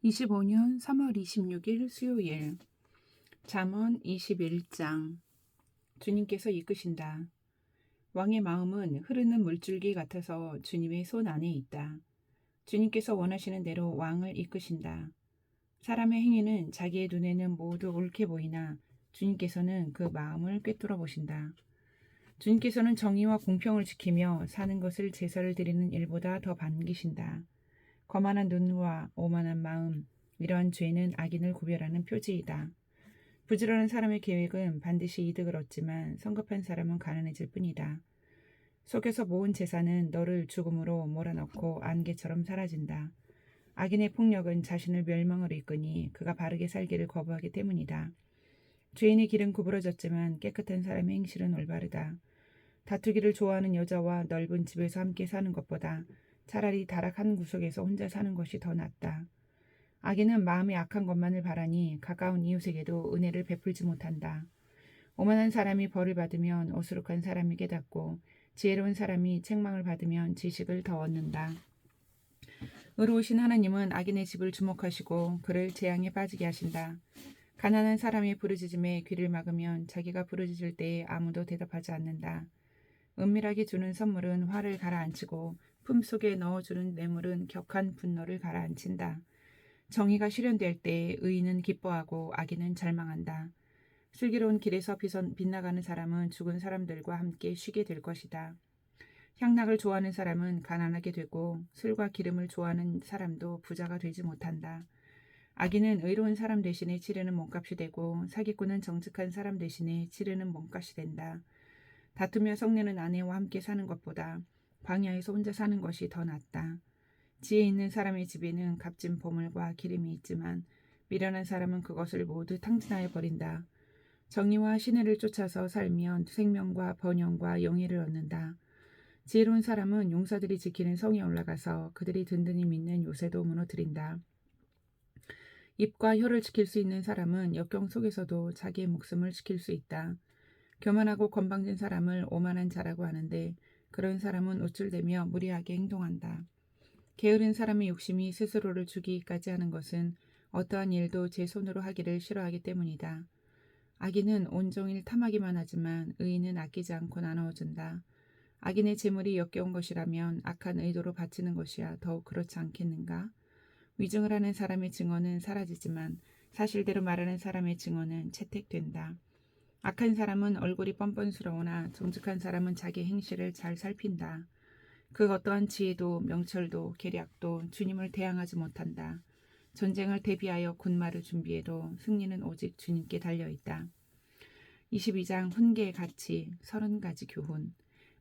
2025년 3월 26일 수요일 잠언 21장 주님께서 이끄신다. 왕의 마음은 흐르는 물줄기 같아서 주님의 손 안에 있다. 주님께서 원하시는 대로 왕을 이끄신다. 사람의 행위는 자기의 눈에는 모두 옳게 보이나 주님께서는 그 마음을 꿰뚫어 보신다. 주님께서는 정의와 공평을 지키며 사는 것을 제사를 드리는 일보다 더 반기신다. 거만한 눈과 오만한 마음, 이러한 죄는 악인을 구별하는 표지이다. 부지런한 사람의 계획은 반드시 이득을 얻지만 성급한 사람은 가난해질 뿐이다. 속에서 모은 재산은 너를 죽음으로 몰아넣고 안개처럼 사라진다. 악인의 폭력은 자신을 멸망으로 이끄니 그가 바르게 살기를 거부하기 때문이다. 죄인의 길은 구부러졌지만 깨끗한 사람의 행실은 올바르다. 다투기를 좋아하는 여자와 넓은 집에서 함께 사는 것보다 차라리 다락 한 구석에서 혼자 사는 것이 더 낫다. 악인은 마음에 악한 것만을 바라니 가까운 이웃에게도 은혜를 베풀지 못한다. 오만한 사람이 벌을 받으면 어수룩한 사람이 깨닫고 지혜로운 사람이 책망을 받으면 지식을 더 얻는다. 의로우신 하나님은 악인의 집을 주목하시고 그를 재앙에 빠지게 하신다. 가난한 사람의 부르짖음에 귀를 막으면 자기가 부르짖을 때에 아무도 대답하지 않는다. 은밀하게 주는 선물은 화를 가라앉히고 품속에 넣어주는 뇌물은 격한 분노를 가라앉힌다. 정의가 실현될 때 의인은 기뻐하고 악인은 절망한다. 슬기로운 길에서 빗나가는 사람은 죽은 사람들과 함께 쉬게 될 것이다. 향락을 좋아하는 사람은 가난하게 되고 술과 기름을 좋아하는 사람도 부자가 되지 못한다. 악인은 의로운 사람 대신에 치르는 몸값이 되고 사기꾼은 정직한 사람 대신에 치르는 몸값이 된다. 다투며 성내는 아내와 함께 사는 것보다 광야에서 혼자 사는 것이 더 낫다. 지혜 있는 사람의 집에는 값진 보물과 기름이 있지만 미련한 사람은 그것을 모두 탕진하여 버린다. 정의와 신의를 쫓아서 살면 생명과 번영과 영예를 얻는다. 지혜로운 사람은 용사들이 지키는 성에 올라가서 그들이 든든히 믿는 요새도 무너뜨린다. 입과 혀를 지킬 수 있는 사람은 역경 속에서도 자기의 목숨을 지킬 수 있다. 교만하고 건방진 사람을 오만한 자라고 하는데 그런 사람은 우쭐대며 무리하게 행동한다. 게으른 사람의 욕심이 스스로를 죽이기까지 하는 것은 어떠한 일도 제 손으로 하기를 싫어하기 때문이다. 악인은 온종일 탐하기만 하지만 의인은 아끼지 않고 나누어준다. 악인의 재물이 역겨운 것이라면 악한 의도로 바치는 것이야 더욱 그렇지 않겠는가? 위증을 하는 사람의 증언은 사라지지만 사실대로 말하는 사람의 증언은 채택된다. 악한 사람은 얼굴이 뻔뻔스러우나 정직한 사람은 자기 행실을 잘 살핀다. 그 어떠한 지혜도 명철도 계략도 주님을 대항하지 못한다. 전쟁을 대비하여 군마를 준비해도 승리는 오직 주님께 달려있다. 22장 훈계의 가치 30가지 교훈.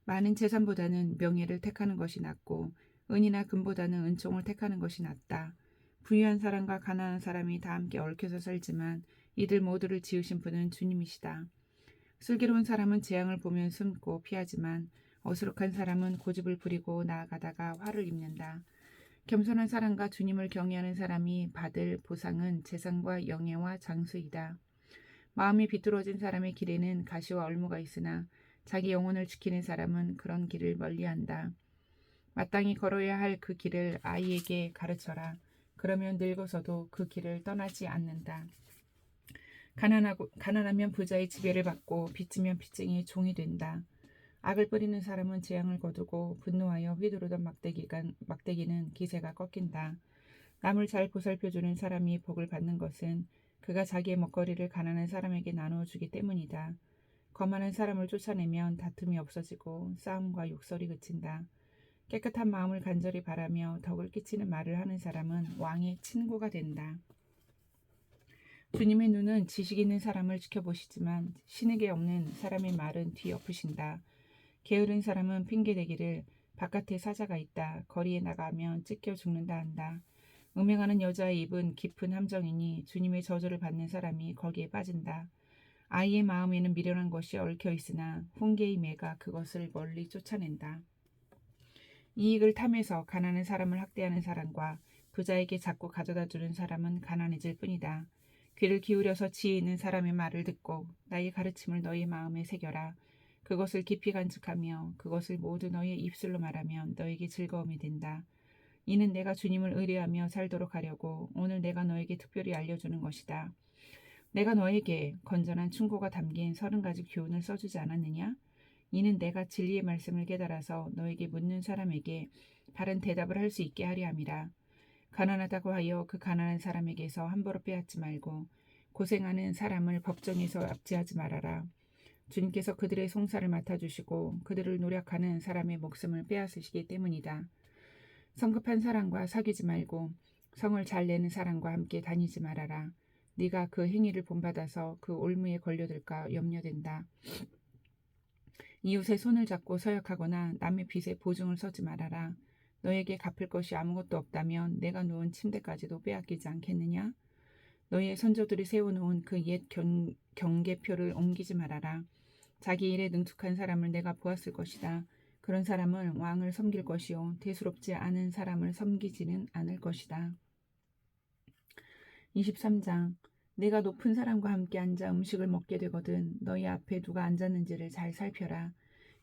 많은 재산보다는 명예를 택하는 것이 낫고 은이나 금보다는 은총을 택하는 것이 낫다. 부유한 사람과 가난한 사람이 다 함께 얽혀서 살지만 이들 모두를 지으신 분은 주님이시다. 슬기로운 사람은 재앙을 보면 숨고 피하지만 어수룩한 사람은 고집을 부리고 나아가다가 화를 입는다. 겸손한 사람과 주님을 경외하는 사람이 받을 보상은 재산과 영예와 장수이다. 마음이 비뚤어진 사람의 길에는 가시와 얼무가 있으나 자기 영혼을 지키는 사람은 그런 길을 멀리한다. 마땅히 걸어야 할 그 길을 아이에게 가르쳐라. 그러면 늙어서도 그 길을 떠나지 않는다. 가난하면 부자의 지배를 받고 빚지면 빚쟁이의 종이 된다. 악을 뿌리는 사람은 재앙을 거두고 분노하여 휘두르던 막대기는 기세가 꺾인다. 남을 잘 보살펴주는 사람이 복을 받는 것은 그가 자기의 먹거리를 가난한 사람에게 나누어 주기 때문이다. 거만한 사람을 쫓아내면 다툼이 없어지고 싸움과 욕설이 그친다. 깨끗한 마음을 간절히 바라며 덕을 끼치는 말을 하는 사람은 왕의 친구가 된다. 주님의 눈은 지식 있는 사람을 지켜보시지만 신에게 없는 사람의 말은 뒤엎으신다. 게으른 사람은 핑계대기를 바깥에 사자가 있다. 거리에 나가면 찢겨 죽는다 한다. 음행하는 여자의 입은 깊은 함정이니 주님의 저주를 받는 사람이 거기에 빠진다. 아이의 마음에는 미련한 것이 얽혀 있으나 훈계의 매가 그것을 멀리 쫓아낸다. 이익을 탐해서 가난한 사람을 학대하는 사람과 부자에게 자꾸 가져다 주는 사람은 가난해질 뿐이다. 귀를 기울여서 지혜 있는 사람의 말을 듣고 나의 가르침을 너희 마음에 새겨라. 그것을 깊이 간직하며 그것을 모두 너희 입술로 말하면 너에게 즐거움이 된다. 이는 내가 주님을 의뢰하며 살도록 하려고 오늘 내가 너에게 특별히 알려주는 것이다. 내가 너에게 건전한 충고가 담긴 30가지 교훈을 써주지 않았느냐? 이는 내가 진리의 말씀을 깨달아서 너에게 묻는 사람에게 바른 대답을 할 수 있게 하려 함이라. 가난하다고 하여 그 가난한 사람에게서 함부로 빼앗지 말고 고생하는 사람을 법정에서 압제하지 말아라. 주님께서 그들의 송사를 맡아주시고 그들을 노력하는 사람의 목숨을 빼앗으시기 때문이다. 성급한 사람과 사귀지 말고 성을 잘 내는 사람과 함께 다니지 말아라. 네가 그 행위를 본받아서 그 올무에 걸려들까 염려된다. 이웃의 손을 잡고 서약하거나 남의 빚에 보증을 서지 말아라. 너에게 갚을 것이 아무것도 없다면 내가 놓은 침대까지도 빼앗기지 않겠느냐? 너희의 선조들이 세워놓은 그 옛 경계표를 옮기지 말아라. 자기 일에 능숙한 사람을 내가 보았을 것이다. 그런 사람은 왕을 섬길 것이요 대수롭지 않은 사람을 섬기지는 않을 것이다. 23장 내가 높은 사람과 함께 앉아 음식을 먹게 되거든 너희 앞에 누가 앉았는지를 잘 살펴라.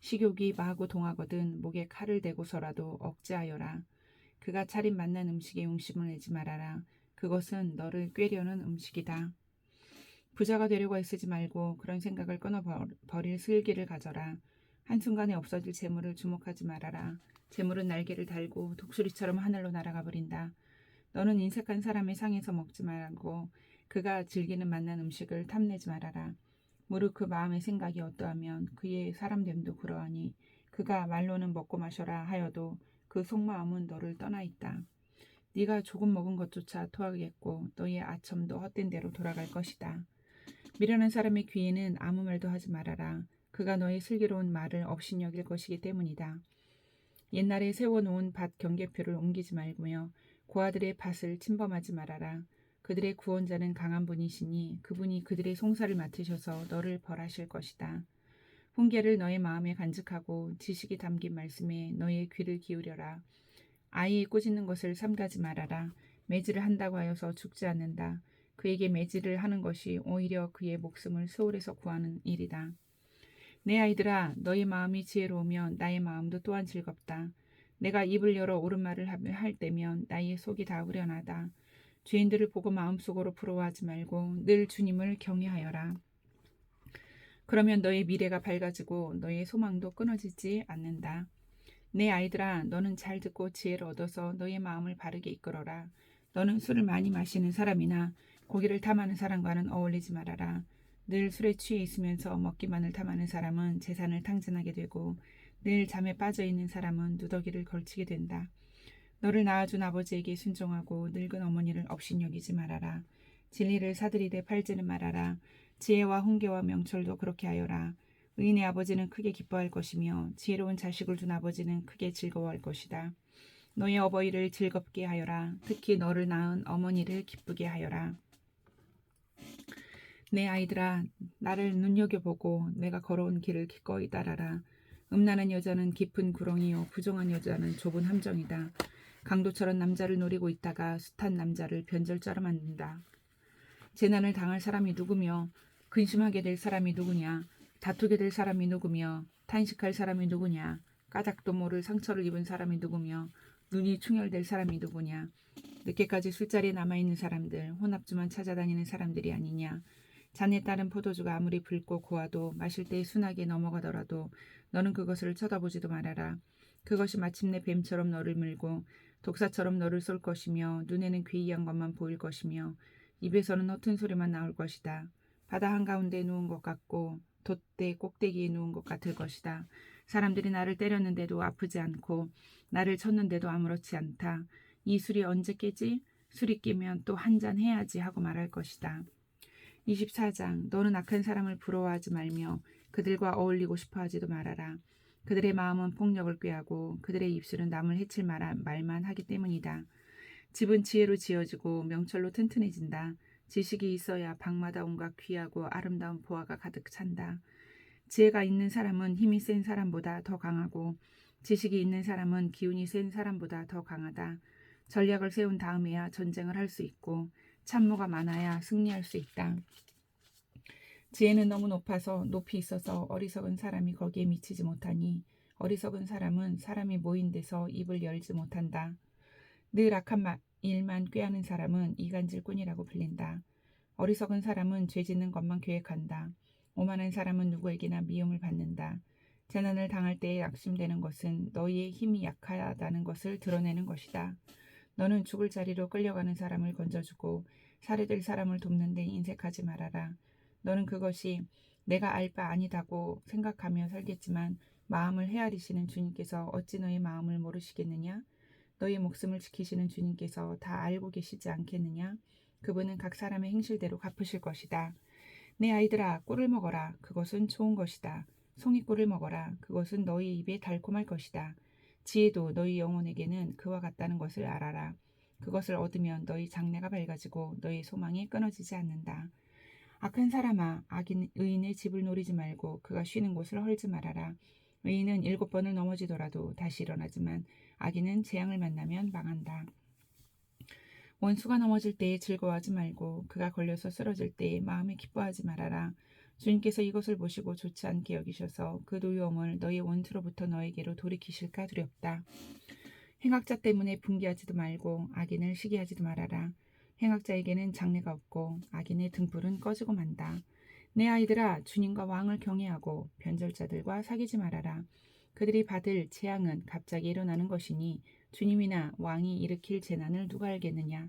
식욕이 마구 동하거든 목에 칼을 대고서라도 억제하여라. 그가 차린 맛난 음식에 용심을 내지 말아라. 그것은 너를 꾀려는 음식이다. 부자가 되려고 애쓰지 말고 그런 생각을 끊어버릴 슬기를 가져라. 한순간에 없어질 재물을 주목하지 말아라. 재물은 날개를 달고 독수리처럼 하늘로 날아가 버린다. 너는 인색한 사람의 상에서 먹지 말고 그가 즐기는 맛난 음식을 탐내지 말아라. 무릇 그 마음의 생각이 어떠하면 그의 사람됨도 그러하니 그가 말로는 먹고 마셔라 하여도 그 속마음은 너를 떠나 있다. 네가 조금 먹은 것조차 토하겠고 너의 아첨도 헛된 대로 돌아갈 것이다. 미련한 사람의 귀에는 아무 말도 하지 말아라. 그가 너의 슬기로운 말을 업신여길 것이기 때문이다. 옛날에 세워놓은 밭 경계표를 옮기지 말고요. 고아들의 밭을 침범하지 말아라. 그들의 구원자는 강한 분이시니 그분이 그들의 송사를 맡으셔서 너를 벌하실 것이다. 훈계를 너의 마음에 간직하고 지식이 담긴 말씀에 너의 귀를 기울여라. 아이 꾸짖는 것을 삼가지 말아라. 매질을 한다고 하여서 죽지 않는다. 그에게 매질을 하는 것이 오히려 그의 목숨을 수월에서 구하는 일이다. 내 아이들아, 너희 마음이 지혜로우면 나의 마음도 또한 즐겁다. 내가 입을 열어 옳은 말을 할 때면 나의 속이 다 후련하다. 죄인들을 보고 마음속으로 부러워하지 말고 늘 주님을 경외하여라. 그러면 너의 미래가 밝아지고 너의 소망도 끊어지지 않는다. 내 아이들아, 너는 잘 듣고 지혜를 얻어서 너의 마음을 바르게 이끌어라. 너는 술을 많이 마시는 사람이나 고기를 탐하는 사람과는 어울리지 말아라. 늘 술에 취해 있으면서 먹기만을 탐하는 사람은 재산을 탕진하게 되고 늘 잠에 빠져 있는 사람은 누더기를 걸치게 된다. 너를 낳아준 아버지에게 순종하고 늙은 어머니를 업신여기지 말아라. 진리를 사들이되 팔지는 말아라. 지혜와 훈계와 명철도 그렇게 하여라. 의인의 아버지는 크게 기뻐할 것이며 지혜로운 자식을 둔 아버지는 크게 즐거워할 것이다. 너의 어버이를 즐겁게 하여라. 특히 너를 낳은 어머니를 기쁘게 하여라. 내 아이들아, 나를 눈여겨보고 내가 걸어온 길을 기꺼이 따라라. 음란한 여자는 깊은 구렁이요 부정한 여자는 좁은 함정이다. 강도처럼 남자를 노리고 있다가 숱한 남자를 변절자로 만든다. 재난을 당할 사람이 누구며 근심하게 될 사람이 누구냐. 다투게 될 사람이 누구며 탄식할 사람이 누구냐. 까닭도 모를 상처를 입은 사람이 누구며 눈이 충혈될 사람이 누구냐. 늦게까지 술자리에 남아있는 사람들, 혼합주만 찾아다니는 사람들이 아니냐. 잔에 따른 포도주가 아무리 붉고 고와도 마실 때 순하게 넘어가더라도 너는 그것을 쳐다보지도 말아라. 그것이 마침내 뱀처럼 너를 물고 독사처럼 너를 쏠 것이며 눈에는 괴이한 것만 보일 것이며 입에서는 허튼 소리만 나올 것이다. 바다 한가운데 누운 것 같고 돛대 꼭대기에 누운 것 같을 것이다. 사람들이 나를 때렸는데도 아프지 않고 나를 쳤는데도 아무렇지 않다. 이 술이 언제 깨지? 술이 깨면 또 한 잔 해야지 하고 말할 것이다. 24장 너는 악한 사람을 부러워하지 말며 그들과 어울리고 싶어하지도 말아라. 그들의 마음은 폭력을 꾀하고 그들의 입술은 남을 해칠 말만 하기 때문이다. 집은 지혜로 지어지고 명철로 튼튼해진다. 지식이 있어야 방마다 온갖 귀하고 아름다운 보화가 가득 찬다. 지혜가 있는 사람은 힘이 센 사람보다 더 강하고 지식이 있는 사람은 기운이 센 사람보다 더 강하다. 전략을 세운 다음에야 전쟁을 할 수 있고 참모가 많아야 승리할 수 있다. 지혜는 너무 높이 있어서 어리석은 사람이 거기에 미치지 못하니 어리석은 사람은 사람이 모인 데서 입을 열지 못한다. 늘 악한 일만 꾀하는 사람은 이간질꾼이라고 불린다. 어리석은 사람은 죄 짓는 것만 계획한다. 오만한 사람은 누구에게나 미움을 받는다. 재난을 당할 때에 낙심되는 것은 너희의 힘이 약하다는 것을 드러내는 것이다. 너는 죽을 자리로 끌려가는 사람을 건져주고 살해될 사람을 돕는 데 인색하지 말아라. 너는 그것이 내가 알 바 아니다고 생각하며 살겠지만 마음을 헤아리시는 주님께서 어찌 너의 마음을 모르시겠느냐? 너의 목숨을 지키시는 주님께서 다 알고 계시지 않겠느냐? 그분은 각 사람의 행실대로 갚으실 것이다. 내 아이들아, 꿀을 먹어라. 그것은 좋은 것이다. 송이꿀을 먹어라. 그것은 너희 입에 달콤할 것이다. 지혜도 너희 영혼에게는 그와 같다는 것을 알아라. 그것을 얻으면 너희 장래가 밝아지고 너희 소망이 끊어지지 않는다. 악한 사람아, 의인의 집을 노리지 말고 그가 쉬는 곳을 헐지 말아라. 의인은 7번을 넘어지더라도 다시 일어나지만 악인은 재앙을 만나면 망한다. 원수가 넘어질 때에 즐거워하지 말고 그가 걸려서 쓰러질 때에 마음에 기뻐하지 말아라. 주님께서 이것을 보시고 좋지 않게 여기셔서 그 노여움을 너희 원수로부터 너에게로 돌이키실까 두렵다. 행악자 때문에 분개하지도 말고 악인을 시기하지도 말아라. 행악자에게는 장래가 없고 악인의 등불은 꺼지고 만다. 내 아이들아, 주님과 왕을 경외하고 변절자들과 사귀지 말아라. 그들이 받을 재앙은 갑자기 일어나는 것이니 주님이나 왕이 일으킬 재난을 누가 알겠느냐.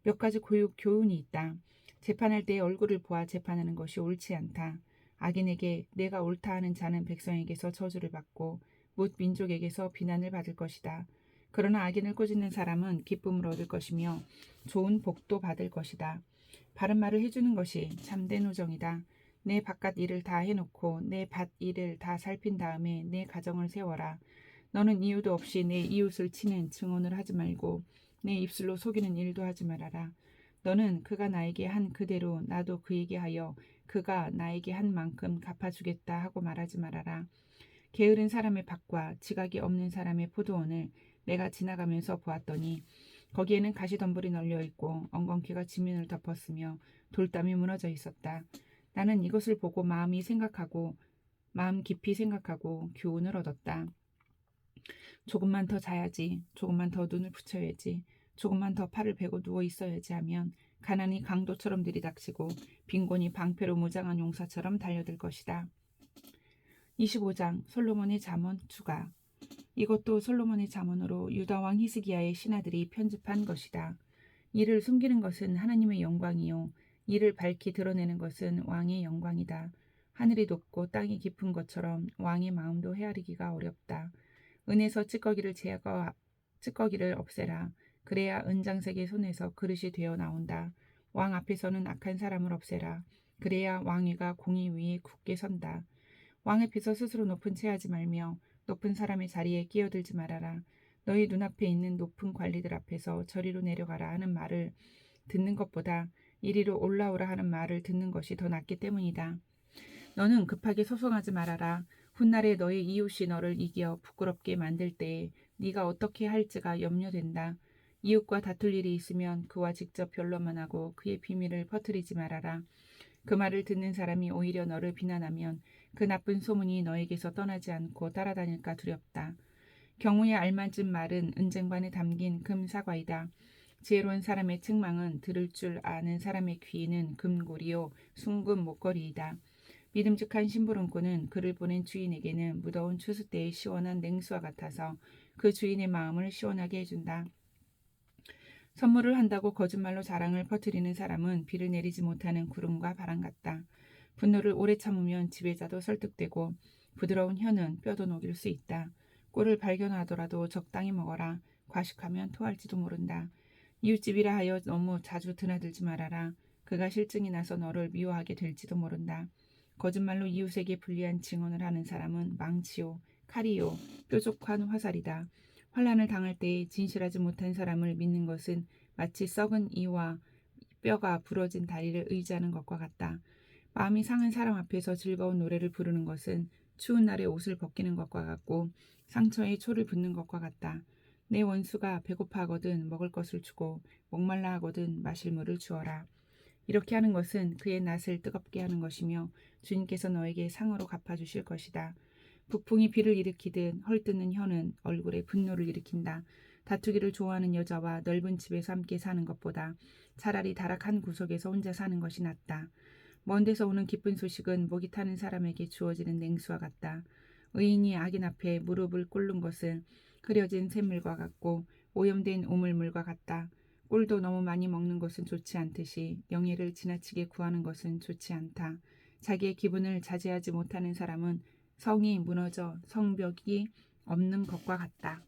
몇 가지 교훈이 있다. 재판할 때의 얼굴을 보아 재판하는 것이 옳지 않다. 악인에게 내가 옳다 하는 자는 백성에게서 저주를 받고 뭇 민족에게서 비난을 받을 것이다. 그러나 악인을 꾸짖는 사람은 기쁨을 얻을 것이며 좋은 복도 받을 것이다. 바른 말을 해주는 것이 참된 우정이다. 내 바깥 일을 다 해놓고 내 밭 일을 다 살핀 다음에 내 가정을 세워라. 너는 이유도 없이 내 이웃을 치는 증언을 하지 말고 내 입술로 속이는 일도 하지 말아라. 너는 그가 나에게 한 그대로 나도 그에게 하여 그가 나에게 한 만큼 갚아주겠다 하고 말하지 말아라. 게으른 사람의 밭과 지각이 없는 사람의 포도원을 내가 지나가면서 보았더니 거기에는 가시덤불이 널려 있고 엉겅퀴가 지면을 덮었으며 돌담이 무너져 있었다. 나는 이것을 보고 마음 깊이 생각하고 교훈을 얻었다. 조금만 더 자야지, 조금만 더 눈을 붙여야지, 조금만 더 팔을 베고 누워 있어야지 하면 가난이 강도처럼 들이닥치고 빈곤이 방패로 무장한 용사처럼 달려들 것이다. 25장 솔로몬의 잠언 추가. 이것도 솔로몬의 잠언으로 유다 왕 히스기야의 신하들이 편집한 것이다. 이를 숨기는 것은 하나님의 영광이요 이를 밝히 드러내는 것은 왕의 영광이다. 하늘이 높고 땅이 깊은 것처럼 왕의 마음도 헤아리기가 어렵다. 은에서 찌꺼기를 없애라. 그래야 은장색의 손에서 그릇이 되어 나온다. 왕 앞에서는 악한 사람을 없애라. 그래야 왕위가 공의 위에 굳게 선다. 왕 앞에서 스스로 높은 채 하지 말며 높은 사람의 자리에 끼어들지 말아라. 너희 눈앞에 있는 높은 관리들 앞에서 저리로 내려가라 하는 말을 듣는 것보다 이리로 올라오라 하는 말을 듣는 것이 더 낫기 때문이다. 너는 급하게 소송하지 말아라. 훗날에 너의 이웃이 너를 이겨 부끄럽게 만들 때에 네가 어떻게 할지가 염려된다. 이웃과 다툴 일이 있으면 그와 직접 변론만 하고 그의 비밀을 퍼뜨리지 말아라. 그 말을 듣는 사람이 오히려 너를 비난하면 그 나쁜 소문이 너에게서 떠나지 않고 따라다닐까 두렵다. 경우에 알맞은 말은 은쟁반에 담긴 금사과이다. 지혜로운 사람의 책망은 들을 줄 아는 사람의 귀는 금고리요 숭금 목걸이이다. 믿음직한 심부름꾼은 그를 보낸 주인에게는 무더운 추수 때의 시원한 냉수와 같아서 그 주인의 마음을 시원하게 해준다. 선물을 한다고 거짓말로 자랑을 퍼뜨리는 사람은 비를 내리지 못하는 구름과 바람 같다. 분노를 오래 참으면 지배자도 설득되고 부드러운 혀는 뼈도 녹일 수 있다. 꿀을 발견하더라도 적당히 먹어라. 과식하면 토할지도 모른다. 이웃집이라 하여 너무 자주 드나들지 말아라. 그가 실증이 나서 너를 미워하게 될지도 모른다. 거짓말로 이웃에게 불리한 증언을 하는 사람은 망치요, 칼이요, 뾰족한 화살이다. 환난을 당할 때에 진실하지 못한 사람을 믿는 것은 마치 썩은 이와 뼈가 부러진 다리를 의지하는 것과 같다. 마음이 상한 사람 앞에서 즐거운 노래를 부르는 것은 추운 날에 옷을 벗기는 것과 같고 상처에 초를 붓는 것과 같다. 내 원수가 배고파하거든 먹을 것을 주고 목말라 하거든 마실 물을 주어라. 이렇게 하는 것은 그의 낯을 뜨겁게 하는 것이며 주님께서 너에게 상으로 갚아주실 것이다. 북풍이 비를 일으키듯 헐뜯는 혀는 얼굴에 분노를 일으킨다. 다투기를 좋아하는 여자와 넓은 집에서 함께 사는 것보다 차라리 다락한 구석에서 혼자 사는 것이 낫다. 먼 데서 오는 기쁜 소식은 목이 타는 사람에게 주어지는 냉수와 같다. 의인이 악인 앞에 무릎을 꿇는 것은 흐려진 샘물과 같고 오염된 오물물과 같다. 꿀도 너무 많이 먹는 것은 좋지 않듯이 명예를 지나치게 구하는 것은 좋지 않다. 자기의 기분을 자제하지 못하는 사람은 성이 무너져 성벽이 없는 것과 같다.